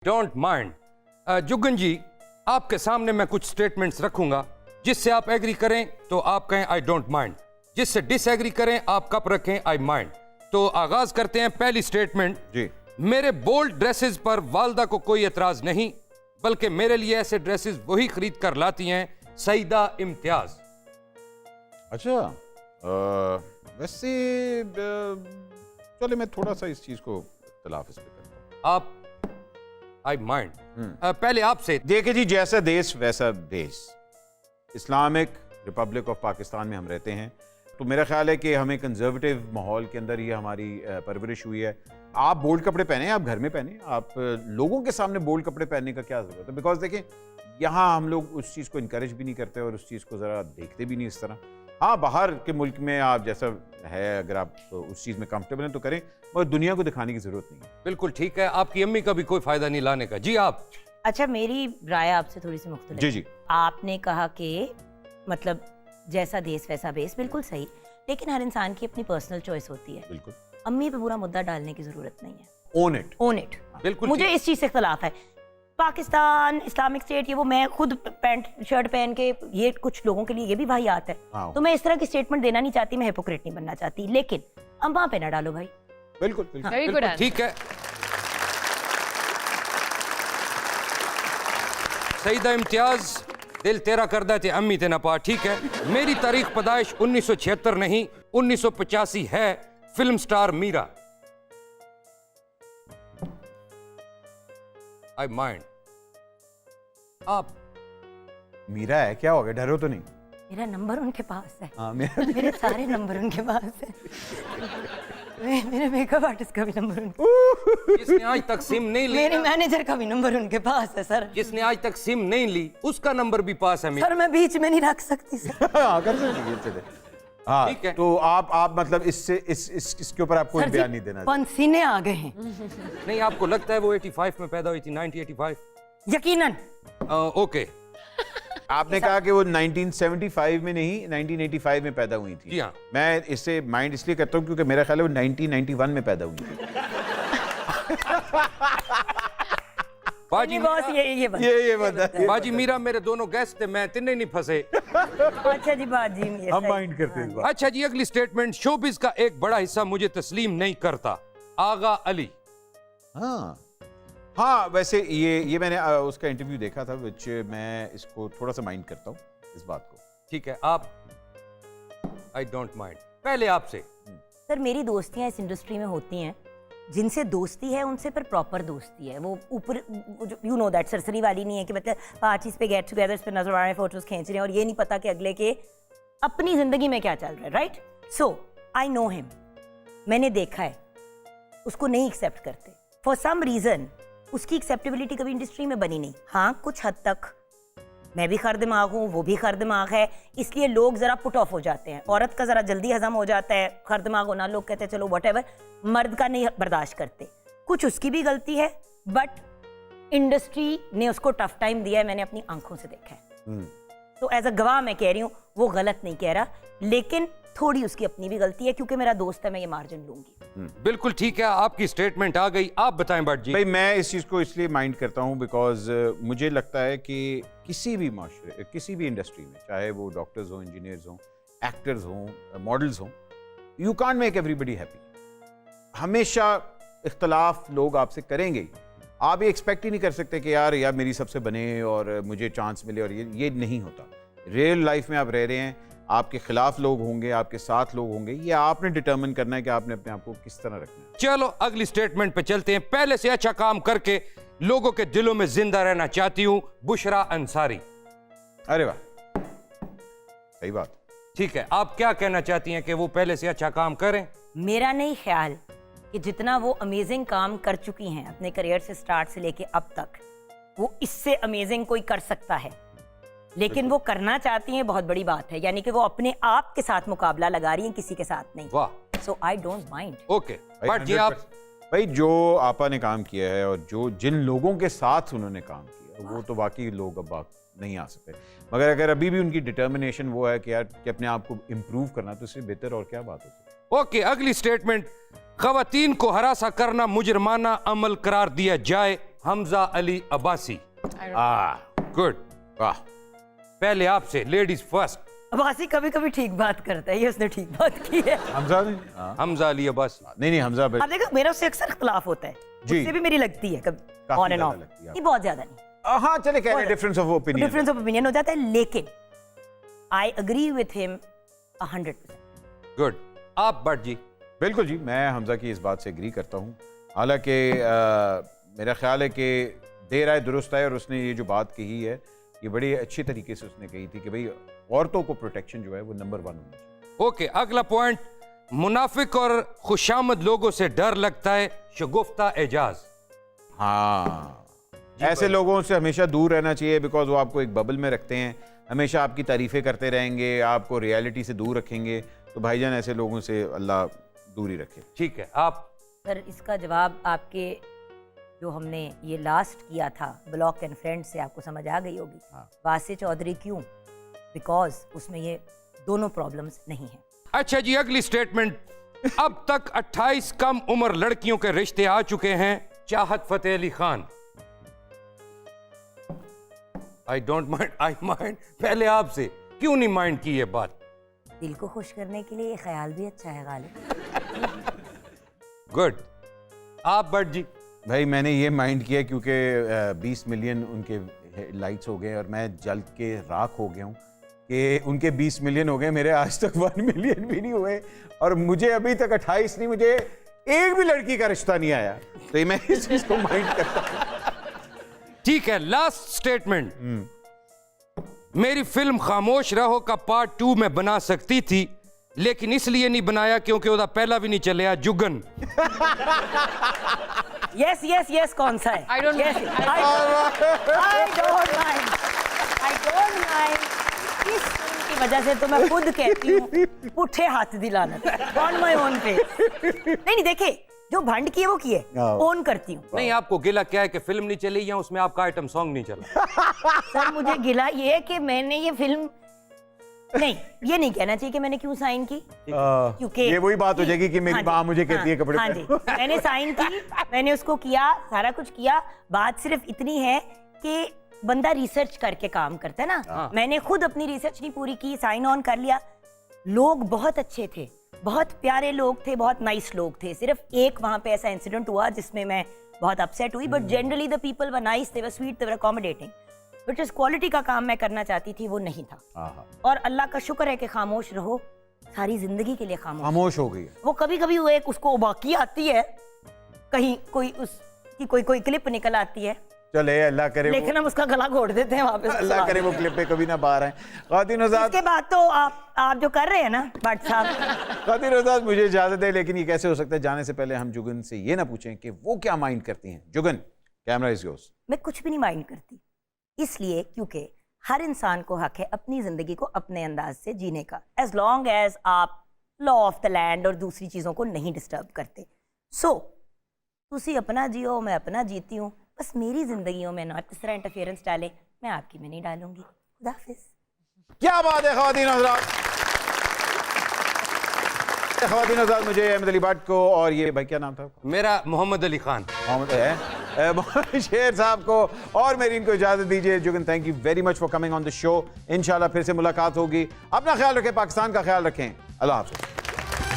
Don't mind. Jugan जी, आपके सामने मैं कुछ स्टेटमेंट्स रखूंगा, जिससे आप एग्री करें तो आप कहें आई डोंट माइंड, जिससे डिसएग्री करें आप कप रखें आई माइंड। तो आगाज करते हैं पहली स्टेटमेंट जी। मेरे बोल्ड ड्रेसेस पर वालदा को कोई एतराज नहीं, बल्कि मेरे लिए ऐसे ड्रेसेस वही खरीद कर लाती हैं सईदा इम्तियाज। अच्छा, वैसे चले मैं थोड़ा सा इस चीज को इख्तिलाफ इस पे करता हूं। आप आई माइंड। पहले आपसे देखिए जी, जैसा देश वैसा देश। इस्लामिक रिपब्लिक ऑफ पाकिस्तान में हम रहते हैं, तो मेरा ख्याल है कि हमें कंजर्वेटिव माहौल के अंदर ही हमारी परवरिश हुई है। आप बोल्ड कपड़े पहने, आप घर में पहने, आप लोगों के सामने बोल्ड कपड़े पहनने का क्या जरूरत है? बिकॉज देखें, यहाँ हम लोग उस चीज़ को इनकरेज भी नहीं करते और उस चीज़ को ज़रा देखते भी नहीं इस तरह। हाँ, बाहर के मुल्क में आप जैसा है, अगर आप उस चीज़ में कंफर्टेबल हैं तो करें, मगर दुनिया को दिखाने की ज़रूरत नहीं है। बिल्कुल ठीक है, आपकी अम्मी का भी कोई फायदा नहीं लाने का। जी आप। अच्छा, मेरी राय आपसे थोड़ी सी मुख्तलिफ। जी जी। आपने कहा कि मतलब जैसा देश वैसा बेस, बिल्कुल सही, लेकिन हर इंसान की अपनी पर्सनल चॉइस होती है। बिल्कुल। अम्मी पे पूरा मुद्दा डालने की जरूरत नहीं है। Own it. Own it. बिल्कुल मुझे ठीक। इस चीज से इख्तलाफ है। पाकिस्तान, इस्लामिक स्टेट, ये वो, मैं खुद पैंट शर्ट पहन के, ये कुछ लोगों के लिए ये भी वाहियात है। हाँ। तो मैं इस तरह की स्टेटमेंट देना नहीं चाहती, मैं हिपोक्रेट नहीं बनना चाहती, लेकिन अम्मा पे ना डालो भाई। बिल्कुल बिल्कुल। Very good बिल्कुल answer. ठीक है। सईदा इम्तियाज, दिल तेरा करदा थे अम्मी ते ना पा। ठीक है, मेरी तारीख पैदाइश 1976 नहीं 1985 है। Film star Meera. I mind. आप। मीरा है, क्या हो गया? डरो तो नहीं? मेरा नंबर उनके पास है। हाँ, मेरा मेरे सारे नंबर उनके पास है। मेरे मेकअप आर्टिस्ट का भी नंबर उनके, जिसने आज तक सिम नहीं ली, मेरे मैनेजर का भी नंबर उनके पास है सर। जिसने आज तक सिम नहीं ली, उसका नंबर भी पास है। सर मैं बीच में नहीं रख सकती सर। हाँ, कर सकती है, चले। हाँ, ठीक है। तो आप मतलब इससे इसके ऊपर आप कोई सर बयान जी, नहीं देना? पसीने आ गए हैं। नहीं, आपको लगता है वो 85 में पैदा हुई थी? 1985? यकीनन। ओके। आपने कहा कि वो 1975 में नहीं 1985 में पैदा हुई थी। जी हाँ। मैं इससे माइंड इसलिए करता हूँ क्योंकि मेरा ख्याल है वो 1991 में पैदा हुई थी। बाजी बॉस ये बस। ये बता। बाजी मीरा मेरे दोनों गेस्ट थे, मैं तिन्ने नहीं फंसे। अच्छा जी बाजी, ये हम सही। माइंड करते हैं इस बात। अच्छा जी, अगली स्टेटमेंट। शोबिज का एक बड़ा हिस्सा मुझे तस्लीम नहीं करता। आगा अली। हाँ हाँ, वैसे ये मैंने उसका इंटरव्यू देखा था, विच मैं इसको थोड़ा सा माइंड करता हूँ इस बात को। ठीक है, आप। आई डोंट माइंड। पहले आपसे। सर मेरी दोस्तियां इस इंडस्ट्री में होती हैं, जिनसे दोस्ती है उनसे पर प्रॉपर दोस्ती है। वो ऊपर यू नो दैट सरसरी वाली नहीं है कि मतलब पार्टीज पे गेट टुगेदर्स पे नजर आ रहे हैं, फोटोज खींच रहे हैं और ये नहीं पता कि अगले के अपनी जिंदगी में क्या चल रहा है। Right? So I know him, मैंने देखा है, उसको नहीं एक्सेप्ट करते फॉर सम रीजन। उसकी एक्सेप्टेबिलिटी कभी इंडस्ट्री में बनी नहीं। हाँ, कुछ हद तक मैं भी खर दिमाग हूँ, वो भी खर दिमाग है, इसलिए लोग जरा पुट ऑफ हो जाते हैं। औरत का जरा जल्दी हजम हो जाता है, खर दिमाग होना, लोग कहते हैं चलो व्हाटएवर। मर्द का नहीं बर्दाश्त करते। कुछ उसकी भी गलती है, बट इंडस्ट्री ने उसको टफ टाइम दिया है, मैंने अपनी आंखों से देखा है। तो एज अ गवाह मैं कह रही हूँ, वो गलत नहीं कह रहा, लेकिन थोड़ी उसकी अपनी भी गलती है, क्योंकि मेरा दोस्त है, मैं ये मार्जिन लूंगी। बिल्कुल ठीक है, आपकी स्टेटमेंट आ गई। आप बताएं भट्ट जी। भाई, मैं इस चीज़ को इसलिए माइंड करता हूँ बिकॉज मुझे लगता है कि किसी भी माशरे, किसी भी इंडस्ट्री में, चाहे वो डॉक्टर्स हों, इंजीनियर्स हों, एक्टर्स हों, मॉडल्स हों, you can't make everybody happy. हमेशा इख्तलाफ लोग आपसे करेंगे ही। आप ये एक्सपेक्ट ही नहीं कर सकते कि यार मेरी सबसे बने और मुझे चांस मिले, और ये नहीं होता। रियल लाइफ में आप रह रहे हैं, आपके खिलाफ लोग होंगे, आपके साथ लोग होंगे, ये आपने डिटरमिन करना है कि आपने अपने आप को किस तरह रखना है। चलो अगली स्टेटमेंट पे चलते हैं। पहले से अच्छा काम करके लोगों के दिलों में जिंदा रहना चाहती हूँ, बुशरा अंसारी। अरे वाह, सही बात। ठीक है, आप क्या कहना चाहती हैं कि वो पहले से अच्छा काम करें? मेरा नहीं ख्याल कि जितना वो अमेजिंग काम कर चुकी हैं अपने करियर से स्टार्ट से लेके अब तक, वो इससे अमेजिंग कोई कर सकता है। लेकिन वो करना चाहती हैं, बहुत बड़ी बात है। यानी कि वो अपने आप के साथ मुकाबला लगा रही हैं, किसी के साथ नहीं। वाह। So I don't mind. Okay Bhatt ji, आप। भाई, जो आपा ने काम किया है और जिन लोगों के साथ उन्होंने काम किया, वो तो बाकी लोग अब नहीं आ सकते। मगर अगर अभी भी उनकी डिटर्मिनेशन वो है कि यार कि अपने आप को इम्प्रूव करना, तो इससे बेहतर और क्या बात हो सकती है। ओके, अगली स्टेटमेंट। खवातीन को हरासा करना मुजरमाना अमल करार दिया जाए, हमजा अली अब्बासी। गुड। वाह। पहले आपसे, लेडीज फर्स्ट। अब्बासी कभी कभी ठीक बात करता है, ये उसने ठीक बात की है। हमजा ने हमजा अली अब्बासी। नहीं हमजा आप देखो मेरा उससे अक्सर इख्तलाफ होता है, जी। उससे भी मेरी लगती है कभी काफी ऑन एंड ज्यादा ऑफ, लगती है नहीं बहुत ज्यादा नहीं, हाँ चले कह रहे difference of opinion, difference of opinion हो जाता है, लेकिन I agree with him 100%। Good. आप भट्ट जी। बिल्कुल जी, मैं हमजा की इस बात से एग्री करता हूँ। हालांकि मेरा ख्याल है कि देर आए दुरुस्त आए, और उसने ये जो बात कही है ये बड़ी अच्छी तरीके से उसने कही थी कि भाई औरतों को प्रोटेक्शन जो है वो नंबर 1 होना चाहिए। ओके, अगला पॉइंट, मुनाफिक और खुशामद लोगों से डर लगता है, शगुफ्ता एजाज। हाँ, ऐसे लोगों से हमेशा दूर रहना चाहिए, बिकॉज वो आपको एक बबल में रखते हैं, हमेशा आपकी तारीफें करते रहेंगे, आपको रियलिटी से दूर रखेंगे। तो भाईजान ऐसे लोगों से अल्लाह दूरी रखे। ठीक है, आप। सर इसका जवाब आपके जो हमने ये लास्ट किया था ब्लॉक एंड फ्रेंड से आपको समझ आ गई होगी। वासे चौधरी क्यों? बिकॉज उसमें ये दोनों प्रॉब्लम्स नहीं है। अच्छा जी, अगली स्टेटमेंट, अब तक 28 कम उम्र लड़कियों के रिश्ते आ चुके हैं, Chahat Fateh Ali Khan. I don't mind, I mind. पहले आपसे, क्यों नहीं माइंड की ये बात? दिल को खुश करने के लिए ये ख्याल भी अच्छा है गालिब। गुड। आप भट्ट जी। भाई मैंने ये माइंड किया क्योंकि 20 मिलियन उनके लाइक्स हो गए और मैं जल के राख हो गया हूँ कि उनके 20 मिलियन हो गए, मेरे आज तक 1 मिलियन भी नहीं हुए, और मुझे अभी तक 28 नहीं, मुझे एक भी लड़की का रिश्ता नहीं आया। तो मैं इस चीज को माइंड करता हूँ। ठीक है, लास्ट स्टेटमेंट, मेरी फिल्म खामोश रहो का पार्ट 2 में बना सकती थी, लेकिन इसलिए नहीं बनाया क्योंकि उसका पहला भी नहीं चलिया, जुगन। यस यस यस, कौन सा है? I don't yes, mind. I don't mind. I don't mind. इस फिल्म की वजह से तो मैं खुद कहती हूँ पुठे हाथ दिलाना ऑन माय ओन पे। नहीं देखे जो भंड किए वो किए, ओन करती हूँ। नहीं, आपको गिला क्या है कि फिल्म नहीं चली या उसमें आपका आइटम सॉन्ग नहीं चला? सर मुझे गिला ये है कि मैंने ये फिल्म, नहीं ये नहीं कहना चाहिए कि मैंने क्यों साइन की, क्योंकि ये वही बात हो जाएगी कि मेरी हाँ माँ जी, मुझे कहती है कपड़े हाँ पहनो। जी, मैंने साइन की, मैंने उसको किया, सारा कुछ किया। बात सिर्फ इतनी है कि बंदा रिसर्च करके काम करता है ना। मैंने खुद अपनी रिसर्च नहीं पूरी की, साइन ऑन कर लिया। लोग बहुत अच्छे थे, बहुत प्यारे लोग थे, बहुत नाइस लोग थे। सिर्फ एक वहां पे ऐसा इंसिडेंट हुआ जिसमें मैं बहुत अपसेट हुई, but generally the people were nice, they were sweet, they were accommodating. But जिस क्वालिटी का काम मैं करना चाहती थी वो नहीं था। और अल्लाह का शुक्र है कि खामोश रहो सारी जिंदगी के लिए खामोश हो गई। वो कभी कभी वो एक उसको बाकी आती है, कहीं कोई उसकी कोई क्लिप निकल आती है, चले अल्लाह करे, लेकिन हम उसका गला घोट देते हैं वापस। अल्लाह करे वो क्लिप पे कभी ना बाहर आए। ख़वातीन हज़रात, इसके बाद तो आप जो कर रहे हैं ना भट्ट साहब। ख़वातीन हज़रात, मुझे इजाजत है, लेकिन ये कैसे हो सकता है? जाने से पहले हम जुगन से ये ना पूछें कि वो क्या माइंड करती हैं। Jugan, camera is yours. मैं कुछ भी नहीं माइंड करती, इसलिए क्योंकि हर इंसान को हक है अपनी जिंदगी को अपने अंदाज से जीने का, एज लॉन्ग एज आप लॉ ऑफ द लैंड और दूसरी चीज़ों को नहीं डिस्टर्ब करते। सो तुसी अपना जियो, मैं अपना जीती हूँ, बस मेरी जिंदगियों में ना इस तरह इंटरफेरेंस डाले, मैं आपकी में नहीं डालूंगी। खुदा हाफिज़। क्या बात है ख़वातीन हज़रात। ख़वातीन हज़रात, मुझे अहमद अली भट्ट को और ये भाई क्या नाम था? मेरा मोहम्मद अली खान। मोहम्मद है शेर साहब को और मेरी इनको इजाजत दीजिए। Jugan, thank you very much for coming on the show. इंशाल्लाह फिर से मुलाकात होगी। अपना ख्याल रखें, पाकिस्तान का ख्याल रखें। अल्लाह हाफ़िज़।